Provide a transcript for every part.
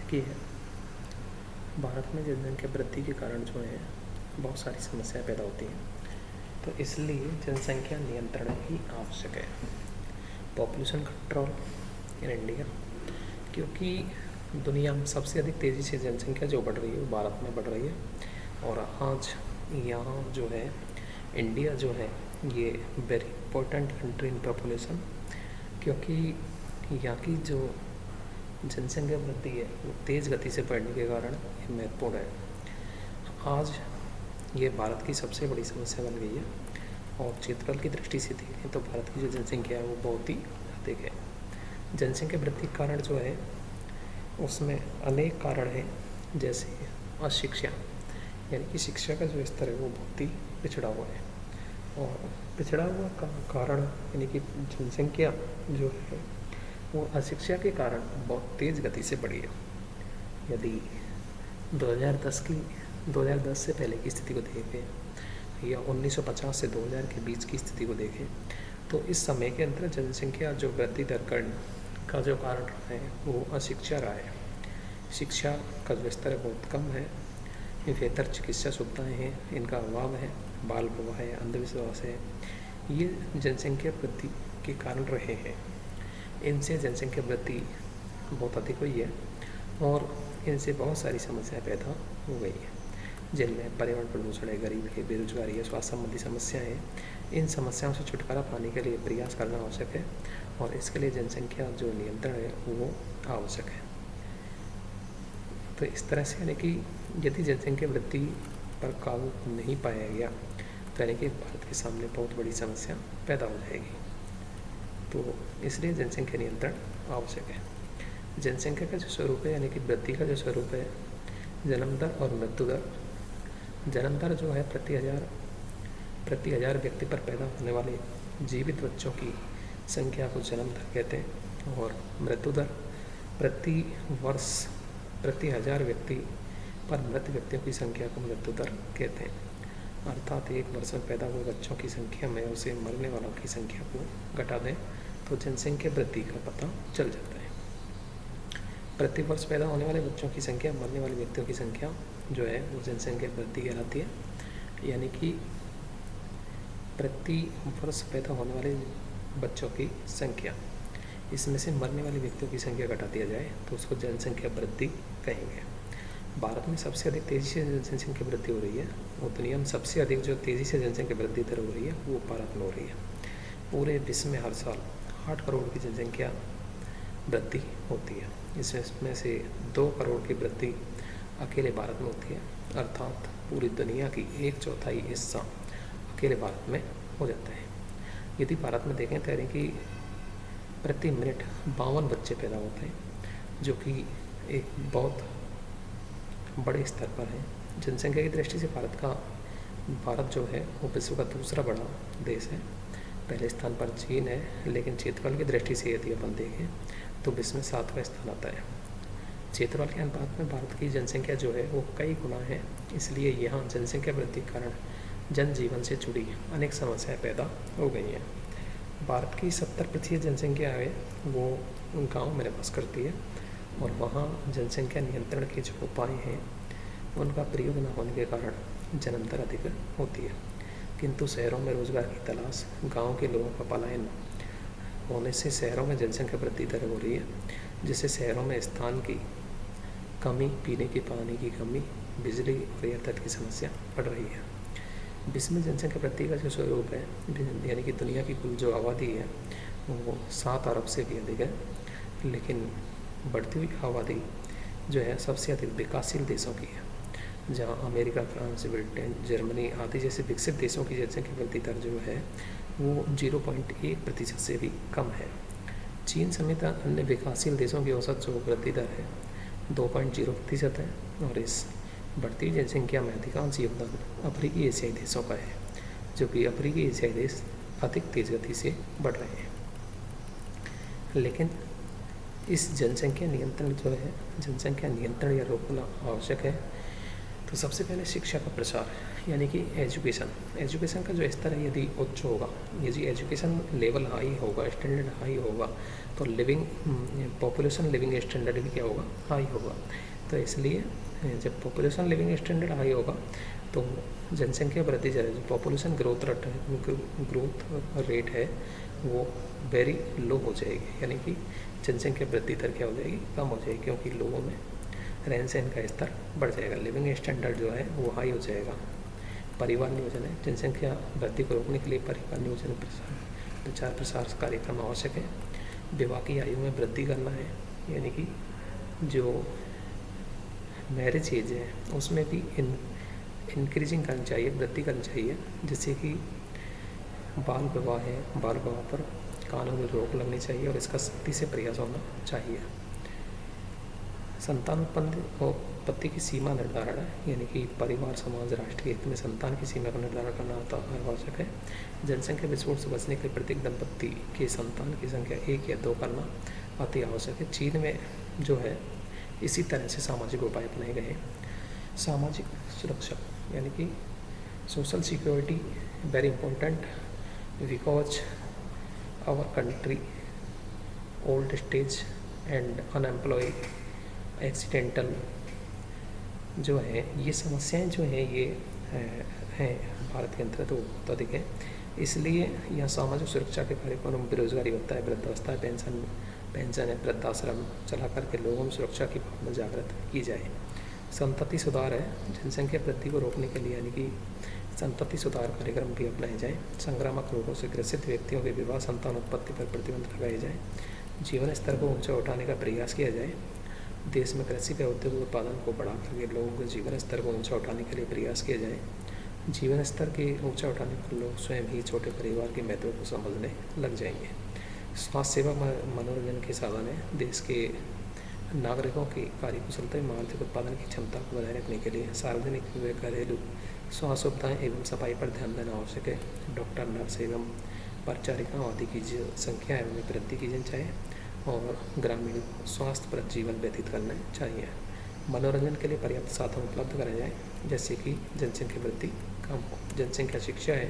देखिए, भारत में जनसंख्या वृद्धि के कारण जो है बहुत सारी समस्याएं पैदा होती हैं, तो इसलिए जनसंख्या नियंत्रण ही आवश्यक है। पॉपुलेशन कंट्रोल इन इंडिया, क्योंकि दुनिया में सबसे अधिक तेज़ी से जनसंख्या जो बढ़ रही है वो भारत में बढ़ रही है। और आज यहाँ जो है इंडिया जो है ये very important country in population, क्योंकि यहाँ की जो जनसंख्या वृद्धि है वो तेज़ गति से बढ़ने के कारण ये महत्वपूर्ण है। आज ये भारत की सबसे बड़ी समस्या बन गई है, और क्षेत्रफल की दृष्टि से देखें तो भारत की जो जनसंख्या है वो बहुत ही अधिक है। जनसंख्या वृद्धि के कारण जो है उसमें अनेक कारण हैं, जैसे अशिक्षा, यानी कि शिक्षा का जो स्तर है वो बहुत ही पिछड़ा हुआ है। और पिछड़ा हुआ का कारण यानी कि जनसंख्या जो है वो अशिक्षा के कारण बहुत तेज़ गति से बढ़ी है। यदि 2010 से पहले की स्थिति को देखें या 1950 से 2000 के बीच की स्थिति को देखें, तो इस समय के अंदर जनसंख्या जो वृद्धि दर का जो कारण रहा है वो अशिक्षा रहा है। शिक्षा का जो स्तर है बहुत कम है, बेहतर चिकित्सा सुविधाएँ हैं इनका अभाव है, बाल विवाह है, अंधविश्वास है, ये जनसंख्या वृद्धि के कारण रहे हैं। इनसे जनसंख्या वृद्धि बहुत अधिक हुई है और इनसे बहुत सारी समस्याएं पैदा हो गई हैं, जिनमें पर्यावरण प्रदूषण है, गरीबी है, बेरोजगारी है, स्वास्थ्य संबंधी समस्याएं हैं। इन समस्याओं से छुटकारा पाने के लिए प्रयास करना आवश्यक है, और इसके लिए जनसंख्या जो नियंत्रण है वो आवश्यक है। तो इस तरह से यानी कि यदि जनसंख्या वृद्धि पर काबू नहीं पाया गया तो यानी कि भारत के सामने बहुत बड़ी समस्या पैदा हो जाएगी। तो इसलिए जनसंख्या नियंत्रण आवश्यक है। जनसंख्या का जो स्वरूप है यानी कि वृद्धि का जो स्वरूप है, जन्म दर और मृत्यु दर। जन्म दर जो है प्रति हजार व्यक्ति पर पैदा होने वाले जीवित बच्चों की संख्या को जन्म दर कहते हैं, और मृत्यु दर प्रति वर्ष प्रति हजार व्यक्ति पर मृत व्यक्तियों की संख्या को मृत्यु दर कहते हैं। अर्थात एक वर्ष में पैदा हुए बच्चों की संख्या में उसे मरने वालों की संख्या को घटा दें तो जनसंख्या वृद्धि का पता चल जाता है। प्रति वर्ष पैदा होने वाले बच्चों की संख्या, मरने वाले व्यक्तियों की संख्या जो है वो जनसंख्या वृद्धि कहलाती है। यानी कि प्रति वर्ष पैदा होने वाले बच्चों की संख्या, इसमें से मरने वाले व्यक्तियों की संख्या घटा दिया जाए तो उसको जनसंख्या वृद्धि कहेंगे। भारत में सबसे अधिक तेज़ी से जनसंख्या वृद्धि हो रही है, और दुनिया में सबसे अधिक जो तेज़ी से जनसंख्या वृद्धि दर हो रही है वो भारत में हो रही है। पूरे विश्व में हर साल 8 करोड़ की जनसंख्या वृद्धि होती है, इसमें से 2 करोड़ की वृद्धि अकेले भारत में होती है। अर्थात पूरी दुनिया की 1/4 हिस्सा अकेले भारत में हो जाता है। यदि भारत में देखें तो यानी कि प्रति मिनट 52 बच्चे पैदा होते हैं, जो कि एक बहुत बड़े स्तर पर है। जनसंख्या की दृष्टि से भारत जो है वो विश्व का दूसरा बड़ा देश है। पहले स्थान पर चीन है, लेकिन क्षेत्रफल की दृष्टि से यदि अपन देखें तो विश्व में 7वां स्थान आता है। क्षेत्रफल के अनुपात में भारत की जनसंख्या जो है वो कई गुना है, इसलिए यहाँ जनसंख्या वृद्धि के कारण जनजीवन से जुड़ी अनेक समस्याएं पैदा हो गई हैं। भारत की 70% जनसंख्या है वो गांव में निवास करती है, और वहाँ जनसंख्या नियंत्रण के जो उपाय हैं उनका प्रयोग न होने के कारण जन्म दर अधिक होती है। किंतु शहरों में रोजगार की तलाश, गांव के लोगों का पलायन होने से शहरों में जनसंख्या वृद्धि दर हो रही है, जिससे शहरों में स्थान की कमी, पीने के पानी की कमी, बिजली और यातायात की समस्या बढ़ रही है। विश्व में जनसंख्या वृद्धि का जो स्वरूप है यानी कि दुनिया की कुल जो आबादी है वो 7 अरब से भी अधिक है, लेकिन बढ़ती हुई आबादी जो है सबसे अधिक विकासशील देशों की है, जहां अमेरिका, फ्रांस, ब्रिटेन, जर्मनी आदि जैसे विकसित देशों की जनसंख्या वृद्धि दर जो है वो 0.1% से भी कम है। चीन समेत अन्य विकासशील देशों की औसत जो वृद्धि दर है 2.0% है, और इस बढ़ती जनसंख्या में अधिकांश योगदान अफ्रीकी एशियाई देशों का है, जो कि अफ्रीकी एशियाई देश अधिक तेज गति से बढ़ रहे हैं। लेकिन इस जनसंख्या नियंत्रण जो है, जनसंख्या नियंत्रण या रोकना आवश्यक है। तो तो सबसे पहले शिक्षा का प्रसार, यानी कि एजुकेशन का जो स्तर है यदि उच्च होगा, यदि एजुकेशन लेवल हाई होगा, स्टैंडर्ड हाई होगा, तो पॉपुलेशन लिविंग स्टैंडर्ड भी क्या होगा, हाई होगा। तो इसलिए जब पॉपुलेशन लिविंग स्टैंडर्ड हाई होगा तो जनसंख्या वृद्धि जो पॉपुलेशन ग्रोथ रेट है वो वेरी लो हो जाएगी, यानी कि जनसंख्या वृद्धि दर क्या हो जाएगी, कम हो जाएगी, क्योंकि लोगों में रहन सहन का स्तर बढ़ जाएगा, लिविंग स्टैंडर्ड जो है वो हाई हो जाएगा। परिवार नियोजन है, जनसंख्या वृद्धि को रोकने के लिए परिवार नियोजन प्रचार प्रसार कार्यक्रम आवश्यक है। विवाह की आयु में वृद्धि करना है, यानी कि जो मैरिज एज है उसमें भी इंक्रीजिंग करनी चाहिए, वृद्धि करनी चाहिए, जिससे कि बाल विवाह है, बाल विवाह पर कानूनी रोक लगनी चाहिए और इसका सख्ती से प्रयास होना चाहिए। संतान उत्पत्ति की सीमा निर्धारण है, यानी कि परिवार समाज राष्ट्र के हित में संतान की सीमा का निर्धारण करना आवश्यक है। जनसंख्या विस्फोट से बचने के लिए प्रत्येक दंपत्ति के संतान की संख्या 1 या 2 करना अति आवश्यक है। चीन में जो है इसी तरह से सामाजिक उपाय अपनाए गए हैं। सामाजिक सुरक्षा, यानी कि social security very important because our country old stage and unemploy accidental जो है, ये समस्याएं जो हैं ये हैं भारत के अंतर्गत वो बहुत अधिक है। इसलिए यहाँ सामाजिक सुरक्षा के कार्यक्रम, बेरोजगारी होता है, वृद्धावस्था पेंशन है, वृद्धाश्रम चला करके लोगों में सुरक्षा की भावना जागृत की जाए। संतति सुधार है, जनसंख्या वृद्धि को रोकने के लिए, यानी कि संतति सुधार कार्यक्रम भी अपनाए जाए। संक्रामक रोगों से ग्रसित व्यक्तियों के विवाह संतान उत्पत्ति पर प्रतिबंध लगाए जाए। जीवन स्तर को ऊंचा उठाने का प्रयास किया जाए। देश में कृषि व औद्योगिक उत्पादन को बढ़ा करके लोगों के जीवन स्तर को ऊंचा उठाने के लिए प्रयास किया जाए। जीवन स्तर के ऊंचा उठाने पर लोग स्वयं ही छोटे परिवार के महत्व को समझने लग जाएंगे। स्वास्थ्य सेवा मनोरंजन के साधन है। देश के नागरिकों की कार्यकुशलता एवं आर्थिक उत्पादन की क्षमता को बनाए रखने के लिए सार्वजनिक व घरेलू स्वास्थ्य सुविधाएँ एवं सफाई पर ध्यान देना आवश्यक है। डॉक्टर, नर्स एवं परिचारिकाओं आदि की संख्या एवं वृद्धि की जानी चाहिए और ग्रामीण स्वास्थ्य पर जीवन व्यतीत करना चाहिए। मनोरंजन के लिए पर्याप्त साधन उपलब्ध कराए जाए, जैसे कि जनसंख्या वृद्धि कम हो। जनसंख्या शिक्षा है,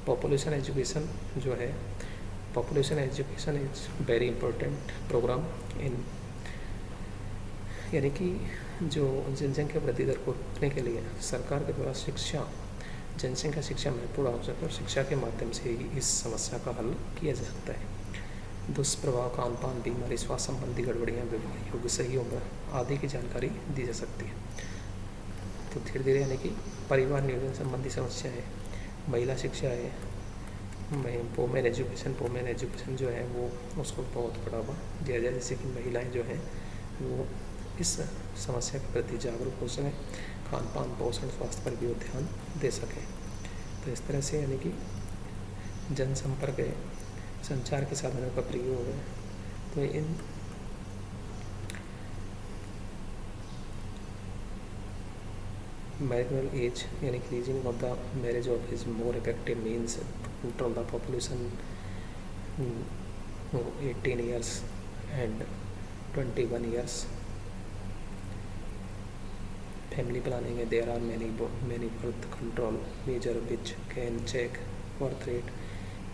पॉपुलेशन एजुकेशन जो है, population education is very important programme in, यानी कि जो जनसंख्या वृद्धि दर को रोकने के लिए सरकार के द्वारा जनसंख्या शिक्षा महत्वपूर्ण आवश्यक है और शिक्षा के माध्यम से ही इस समस्या का हल किया जा सकता है। दुष्प्रभाव, खान पान, बीमारी, स्वास्थ्य संबंधी गड़बड़ियाँ, विवाह योग्य सही उम्र आदि की जानकारी दी जा सकती है। तो धीरे धीरे, यानी कि परिवार नियोजन संबंधी समस्याएँ, महिला शिक्षा है, वोमेन एजुकेशन जो है वो उसको बहुत बढ़ावा दिया जाए, जैसे कि महिलाएँ जो हैं वो इस समस्या के प्रति जागरूक हो सकें, खान पान, पोषण, स्वास्थ्य पर भी वो ध्यान दे सकें। तो इस तरह से, यानी कि जनसंपर्क है, संचार के साधनों का प्रयोग है। तो इन मैरिटल एज, यानी कि reasoning of the marriage of is more effective means control the population 18 years and 21 years. Family planning, there are many birth control measures which can check birth rate.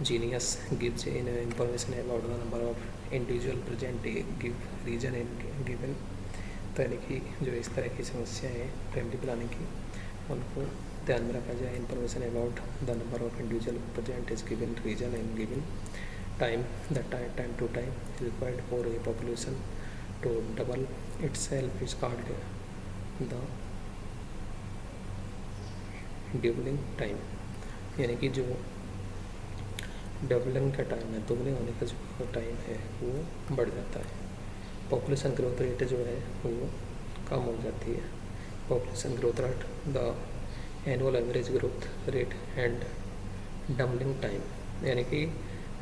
Genius gives information about the number of individual present, give region and given. तो यानी कि जो इस तरह की समस्याएं हैं family planning की, उनको ध्यान में रखा जाए। Information about the number of individual present is given region and given time, the time to time required for a population to double itself is called the doubling time, यानी कि जो doubling का टाइम है, दोगुने होने का जो time है वो बढ़ जाता है। पॉपुलेशन ग्रोथ रेट जो है वो कम हो जाती है। Population growth rate, the annual average growth rate and doubling time, यानी कि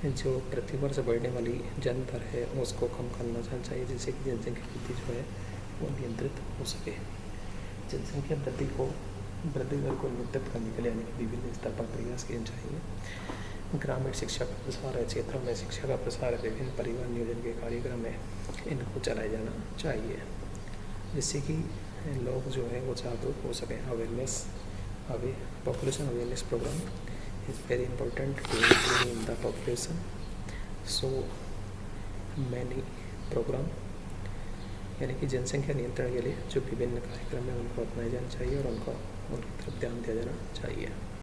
जो प्रतिवर्ष बढ़ने वाली जन्म दर है उसको कम करना चाहिए, जिससे कि जनसंख्या वृद्धि जो है वो नियंत्रित हो सके। जनसंख्या वृद्धि दर को नियंत्रित करने के लिए, यानी कि विभिन्न स्तर पर प्रयास किए चाहिए। ग्रामीण शिक्षा का प्रसार है, क्षेत्रों में शिक्षा का प्रसार है, विभिन्न परिवार नियोजन के कार्यक्रम है, इनको चलाया जाना चाहिए, जिससे कि लोग जो है वो जागरूक हो सकें। Population awareness program is very important to include in the population. So many program, यानी कि जनसंख्या नियंत्रण के लिए जो विभिन्न कार्यक्रम हैं उनको अपनाए जाने चाहिए और उनकी तरफ ध्यान दिया जाना चाहिए।